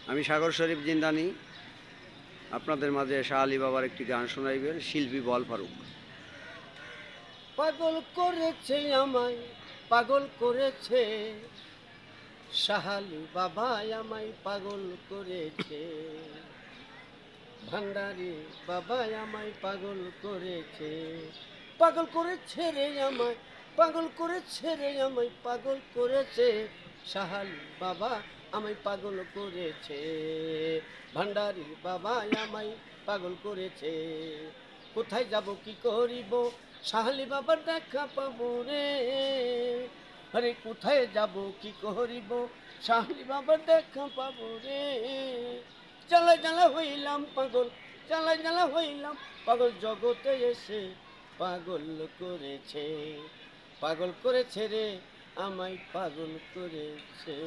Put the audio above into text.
আমি সাগর শরীফ জিন্দানি আপনাদের মাঝে শাহ আলী বাবার একটি গান শোনাইবেন শিল্পী বল ফারুক। পাগল করেছে আমায়, পাগল করেছে শাহ আলী বাবা, আমায় পাগল করেছে। ভান্ডারি বাবা আমায় পাগল করেছে, পাগল করেছে রে আমায়, পাগল করেছে রে আমায়, পাগল করেছে শাহ আলী বাবা, আমায় পাগল করেছে। ভান্ডারি বাবা আমায় পাগল করেছে। কোথায় যাব কি করিব, শাহ আলী বাবার দেখা পাবো রে। আরে কোথায় যাব কি করিব, শাহ আলী বাবার দেখা পাবো রে। জ্বালা জ্বালা হইলাম পাগল, জ্বালা জ্বালা হইলাম পাগল, জগতে এসে পাগল করেছে। পাগল করেছে রে আমায় পাগল করেছে।